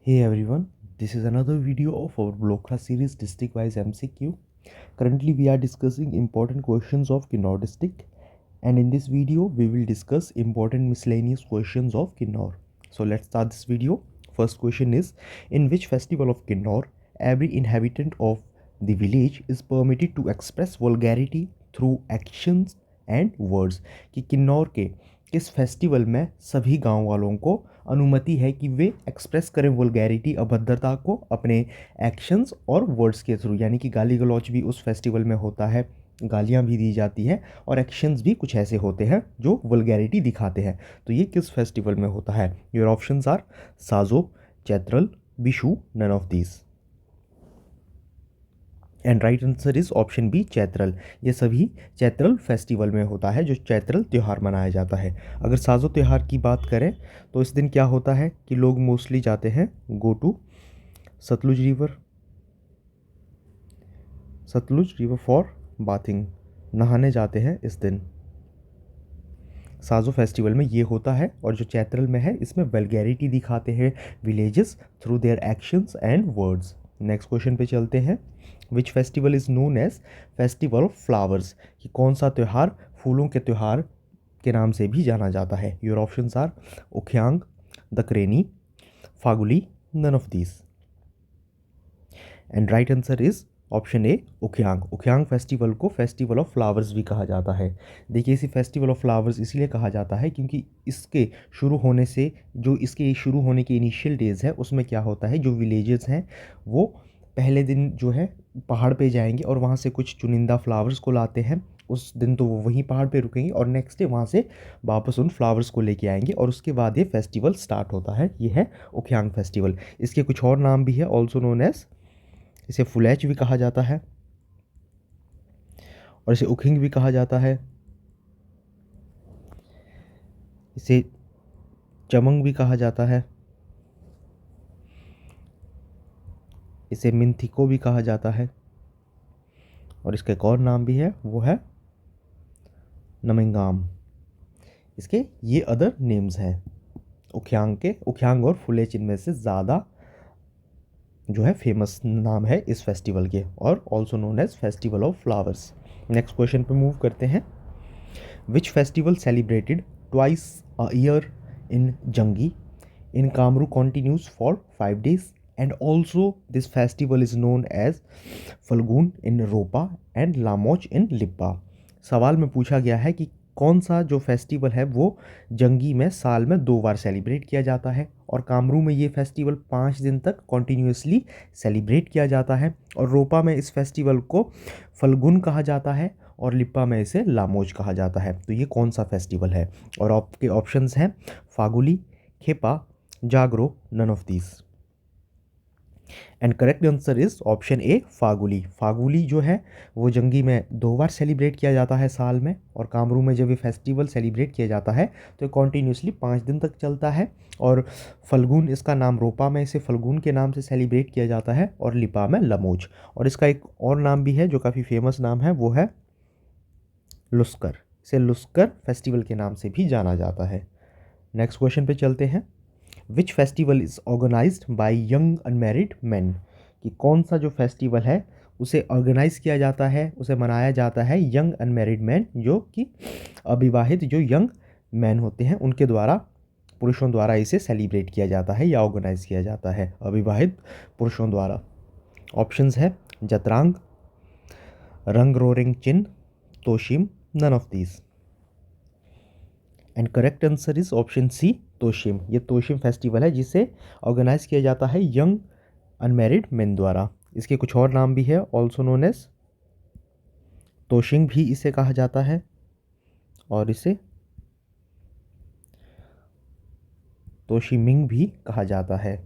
Hey everyone, this is another video of our Blockha series district wise MCQ. Currently we are discussing important questions of Kinnaur district, and in this video we will discuss important miscellaneous questions of Kinnaur. So let's start this video. First question is, in which festival of Kinnaur every inhabitant of the village is permitted to express vulgarity through actions and words? कि किन्नौर के किस festival में सभी गांव वालों को अनुमति है कि वे एक्सप्रेस करें वल्गैरिटी, अभद्रता को अपने एक्शंस और वर्ड्स के थ्रू, यानी कि गाली गलौज भी उस फेस्टिवल में होता है, गालियाँ भी दी जाती हैं और एक्शंस भी कुछ ऐसे होते हैं जो वल्गैरिटी दिखाते हैं। तो ये किस फेस्टिवल में होता है? Your options are Sajo, Chaitral, Bishu, none of these. And right answer is option B, Chaitral. ये सभी चैत्रल फेस्टिवल में होता है, जो चैत्रल त्यौहार मनाया जाता है। अगर साजो त्यौहार की बात करें तो इस दिन क्या होता है कि लोग मोस्टली जाते हैं go to Sutlej river for bathing, नहाने जाते हैं इस दिन। साजो फेस्टिवल में ये होता है, और जो चैत्रल में है इसमें वल्गैरिटी दिखाते हैं villages through their actions and words. Next question पे चलते हैं। Which festival is known as festival of flowers? कि कौन सा त्यौहार फूलों के त्यौहार के नाम से भी जाना जाता है? Your options are Ukhyang, Dakhrain, Phagli, none of these. And right answer is option A, Ukhyang. Ukhyang festival को फेस्टिवल ऑफ फ्लावर्स भी कहा जाता है। देखिए, इसी फेस्टिवल ऑफ फ्लावर्स इसलिए कहा जाता है क्योंकि इसके शुरू होने से, जो इसके शुरू होने के इनिशियल डेज़ है उसमें क्या होता है, जो विलेजेस हैं वो पहले दिन जो है पहाड़ पे जाएंगे और वहाँ से कुछ चुनिंदा फ्लावर्स को लाते हैं। उस दिन तो वो वहीं पहाड़ पे रुकेंगे और नेक्स्ट डे वहाँ से वापस उन फ्लावर्स को लेके आएंगे, और उसके बाद ये फेस्टिवल स्टार्ट होता है। ये है उख्यांग फेस्टिवल। इसके कुछ और नाम भी है, ऑल्सो नोन एज, इसे फुलैच भी कहा जाता है और इसे उखिंग भी कहा जाता है, इसे चमंग भी कहा जाता है, इसे मिंथिको भी कहा जाता है, और इसका एक और नाम भी है, वो है नमिंगाम। इसके ये अदर नेम्स हैं उख्यांग के। उख्यांग और फुलेच इनमें से ज़्यादा जो है फेमस नाम है इस फेस्टिवल के, और also known as festival of flowers. Next question पे मूव करते हैं। Which festival celebrated twice a year in Jangi in Kamru continues for 5 days, and also this festival is known as Falgun in Ropa and Lamoch in Lippa। सवाल में पूछा गया है कि कौन सा जो फेस्टिवल है वो जंगी में साल में 2 बार सेलिब्रेट किया जाता है, और कामरू में ये फेस्टिवल 5 दिन तक कॉन्टीन्यूसली सेलिब्रेट किया जाता है, और रोपा में इस फेस्टिवल को फल्गुन कहा जाता है, और लिप्पा में इसे लामोज कहा जाता है। तो ये कौन सा फेस्टिवल है? और आपके ऑप्शंस हैं Phagli, Khepa, Jagro, none of these. And correct answer is option A, Phagli. Phagli जो है वो जंगी में 2 बार सेलिब्रेट किया जाता है साल में, और कामरू में जब ये फेस्टिवल सेलिब्रेट किया जाता है तो कॉन्टीन्यूसली 5 दिन तक चलता है। और फल्गुन, इसका नाम रोपा में इसे फल्गुन के नाम से सेलिब्रेट किया जाता है, और लिपा में लमोज। और इसका एक और नाम भी है जो काफ़ी फेमस नाम है, वो है लुस्कर। इसे लुस्कर फेस्टिवल के नाम से भी जाना जाता है। नेक्स्ट क्वेश्चन पे चलते हैं। Which festival is organised by young unmarried man? कि कौन सा जो फेस्टिवल है उसे ऑर्गेनाइज किया जाता है, उसे मनाया जाता है यंग अनमैरिड मैन, जो कि अविवाहित जो यंग मैन होते हैं उनके द्वारा, पुरुषों द्वारा इसे सेलिब्रेट किया जाता है या ऑर्गेनाइज किया जाता है अविवाहित पुरुषों द्वारा। ऑप्शंस है Jatrang, Rang Roring Chin, Toshim, none of these. And correct answer is option C, Toshim. ये तोशिम फेस्टिवल है जिसे ऑर्गेनाइज किया जाता है यंग अनमैरिड मेन द्वारा। इसके कुछ और नाम भी है, ऑल्सो नोन एज तोशिंग भी इसे कहा जाता है, और इसे तोशिमिंग भी कहा जाता है।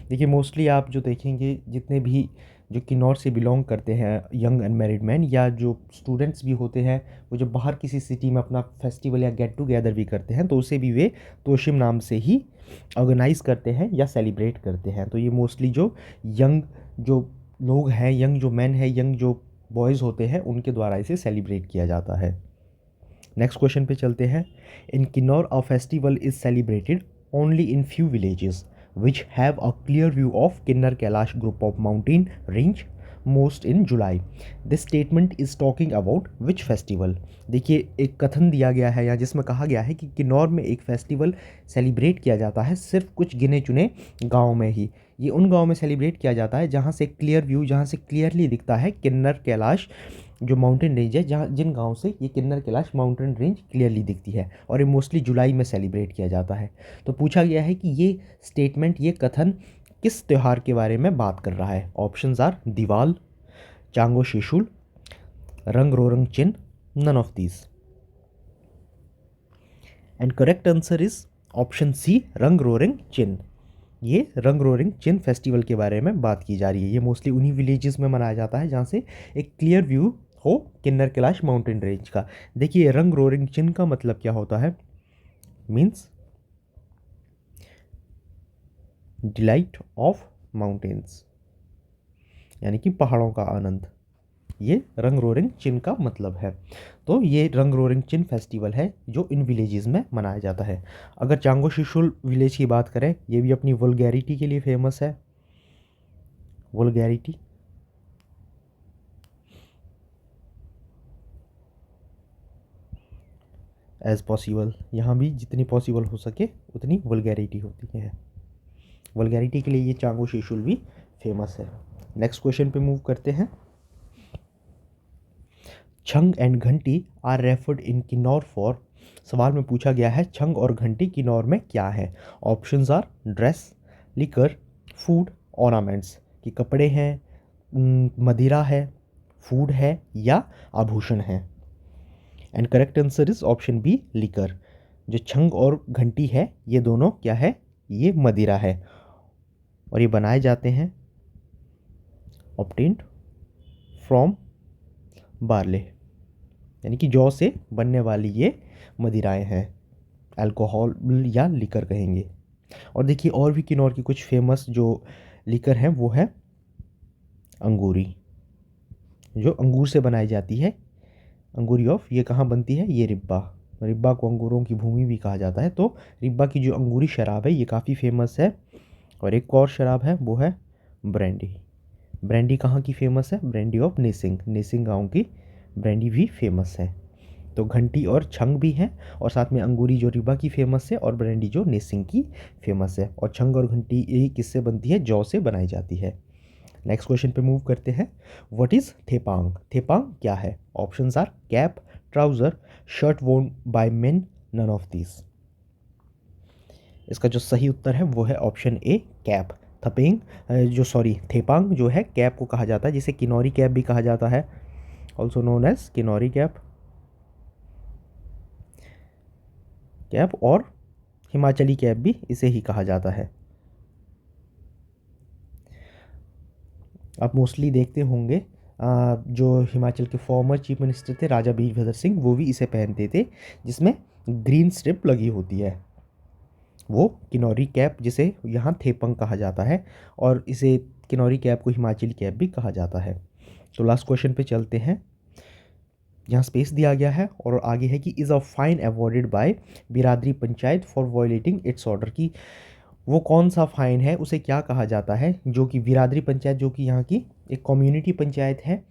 देखिए, मोस्टली आप जो देखेंगे, जितने भी जो किन्नौर से बिलोंग करते हैं यंग अनमैरिड मैन, या जो स्टूडेंट्स भी होते हैं, वो जब बाहर किसी सिटी में अपना फेस्टिवल या गेट टुगेदर भी करते हैं तो उसे भी वे तोशिम नाम से ही ऑर्गेनाइज करते हैं या सेलिब्रेट करते हैं। तो ये मोस्टली जो यंग जो लोग हैं, यंग जो मैन है, यंग जो बॉयज़ होते हैं, उनके द्वारा इसे सेलिब्रेट किया जाता है। नेक्स्ट क्वेश्चन पे चलते हैं। In Kinnaur a festival is celebrated only in few villages, which have a clear view of Kinnar Kailash group of mountain range most in July. This statement is talking about which festival? देखिए एक कथन दिया गया है यहाँ जिसमें कहा गया है कि किन्नौर में एक फेस्टिवल सेलिब्रेट किया जाता है सिर्फ कुछ गिने चुने गाँव में ही। ये उन गाँव में सेलिब्रेट किया जाता है जहाँ से क्लियर व्यू, जहाँ से क्लियरली दिखता है किन्नर कैलाश जो माउंटेन रेंज है, जहाँ जिन गाँव से ये किन्नर कैलाश माउंटेन रेंज क्लियरली दिखती है, और ये मोस्टली जुलाई में सेलिब्रेट किया जाता है। तो पूछा गया है कि ये स्टेटमेंट, ये कथन किस त्यौहार के बारे में बात कर रहा है? ऑप्शंस आर दिवाल, Chango Sheshul, Rang Rorang Chin, none of these. And correct answer is option C, Rang Rorang चिन। ये रंग रोरंग चिन फेस्टिवल के बारे में बात की जा रही है। ये मोस्टली उन्हीं विलेजेस में मनाया जाता है जहाँ से एक क्लियर व्यू हो किन्नर कैलाश माउंटेन रेंज का। देखिए रंग रोरंग चिन का मतलब क्या होता है? मीन्स डिलाइट ऑफ माउंटेन्स, यानी कि पहाड़ों का आनंद। ये रंग रोरंग चिन का मतलब है। तो ये रंग रोरंग चिन फेस्टिवल है जो इन विलेजेस में मनाया जाता है। अगर चांगो शिशुल विलेज की बात करें, ये भी अपनी वल्गैरिटी के लिए फेमस है। वल्गैरिटी, एज पॉसिबल, यहाँ भी जितनी पॉसिबल हो सके उतनी वल्गैरिटी होती है। वल्गैरिटी के लिए ये चांगो शिशुल भी फेमस है। नेक्स्ट क्वेश्चन पे मूव करते हैं। Chhang and ghanti are referred in Kinnaur for. सवाल में पूछा गया है छंग और घंटी किन्नौर में क्या है? Options are dress, liquor, food, ornaments. कि कपड़े हैं, मदिरा है, फूड है या आभूषण है। And correct answer is option B, liquor. जो छंग और घंटी है ये दोनों क्या है? ये मदिरा है, और ये बनाए जाते हैं ऑब्टेन्ड फ्रॉम बार्ले, यानी कि जौ से बनने वाली ये मदिराएं हैं, अल्कोहल या लिकर कहेंगे। और देखिए और भी किन्नौर की कुछ फेमस जो लिकर हैं वो है अंगूरी, जो अंगूर से बनाई जाती है। अंगूरी ऑफ, ये कहाँ बनती है? ये रिब्बा। रिब्बा को अंगूरों की भूमि भी कहा जाता है। तो रिब्बा की जो अंगूरी शराब है ये काफ़ी फेमस है। और एक और शराब है वो है ब्रांडी। ब्रांडी कहाँ की फेमस है? ब्रांडी ऑफ नेसिंग, नेसिंग गांव की ब्रांडी भी फेमस है। तो घंटी और छंग भी है, और साथ में अंगूरी जो रिबा की फेमस है, और ब्रांडी जो नेसिंग की फेमस है। और छंग और घंटी यही किससे बनती है? जौ से बनाई जाती है। नेक्स्ट क्वेश्चन पे मूव करते हैं। What is थेपांग? थेपांग क्या है? Options are cap, trouser, shirt worn by men, none of this. इसका जो सही उत्तर है वो है ऑप्शन ए, कैप। थपेंग थेपांग जो है कैप को कहा जाता है, जिसे किन्नौरी कैप भी कहा जाता है, also known as Kinnauri cap. Cap और हिमाचली कैप भी इसे ही कहा जाता है। आप मोस्टली देखते होंगे जो हिमाचल के फॉर्मर चीफ मिनिस्टर थे राजा वीरभद्र सिंह, वो भी इसे पहनते थे, जिसमें ग्रीन स्ट्रिप लगी होती है। वो किन्नौरी कैप, जिसे यहाँ थेपंग कहा जाता है, और इसे किन्नौरी कैप को हिमाचली कैप भी कहा जाता है। तो लास्ट क्वेश्चन पे चलते हैं। यहाँ स्पेस दिया गया है और आगे है कि is a fine awarded by biradari panchayat for violating its order. की वो कौन सा फ़ाइन है, उसे क्या कहा जाता है, जो कि बिरादरी पंचायत, जो कि यहाँ की एक कम्युनिटी पंचायत है,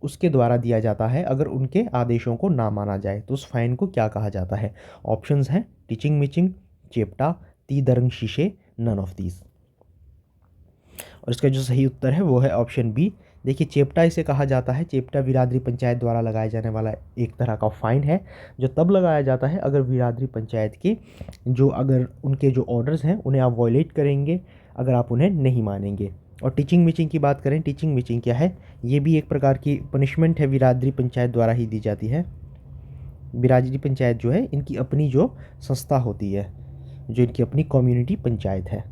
उसके द्वारा दिया जाता है अगर उनके आदेशों को ना माना जाए, तो उस फाइन को क्या कहा जाता है? ऑप्शंस हैं टीचिंग मिचिंग, चेप्टा, ती दरंग शीशे, नन ऑफ दीज। और इसका जो सही उत्तर है वो है ऑप्शन बी। देखिए चेप्टा इसे कहा जाता है। चेप्टा बिरादरी पंचायत द्वारा लगाया जाने वाला एक तरह का फ़ाइन है, जो तब लगाया जाता है अगर बिरादरी पंचायत के अगर उनके जो ऑर्डर्स हैं उन्हें आप वॉयलेट करेंगे, अगर आप उन्हें नहीं मानेंगे। और टीचिंग मिचिंग की बात करें, टीचिंग मिचिंग क्या है? ये भी एक प्रकार की पनिशमेंट है, बिरादरी पंचायत द्वारा ही दी जाती है। बिरादरी पंचायत जो है इनकी अपनी जो संस्था होती है, जो इनकी अपनी कम्युनिटी पंचायत है,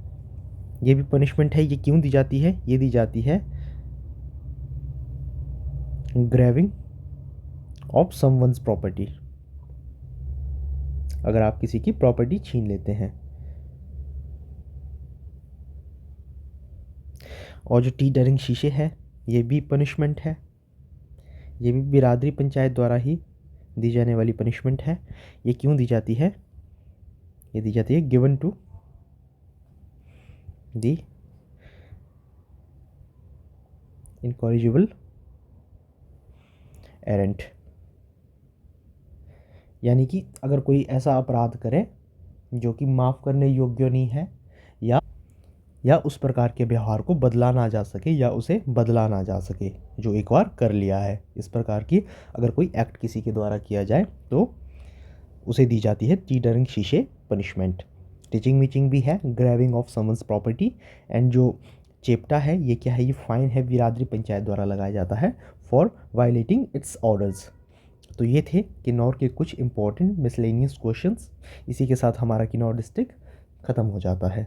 ये भी पनिशमेंट है। ये क्यों दी जाती है? ये दी जाती है ग्रैविंग ऑफ समवंस प्रॉपर्टी, अगर आप किसी की प्रॉपर्टी छीन लेते हैं। और जो टी डरिंग शीशे है ये भी पनिशमेंट है, ये भी बिरादरी पंचायत द्वारा ही दी जाने वाली पनिशमेंट है। ये क्यों दी जाती है? ये दी जाती है given to the incorrigible errant, यानी कि अगर कोई ऐसा अपराध करे जो कि माफ़ करने योग्य नहीं है, या उस प्रकार के व्यवहार को बदला ना जा सके, या उसे बदला ना जा सके जो एक बार कर लिया है, इस प्रकार की अगर कोई एक्ट किसी के द्वारा किया जाए तो उसे दी जाती है टीटरिंग शीशे पनिशमेंट। टीचिंग मीचिंग भी है, grabbing of summons property, and जो चेप्टा है ये क्या है, ये फाइन है बिरादरी पंचायत द्वारा लगाया जाता है फॉर वायलेटिंग इट्स ऑर्डर्स। तो ये थे किन्नौर के कुछ इंपॉर्टेंट मिसलेनियस क्वेश्चंस। इसी के साथ हमारा किन्नौर डिस्ट्रिक्ट ख़त्म हो जाता है।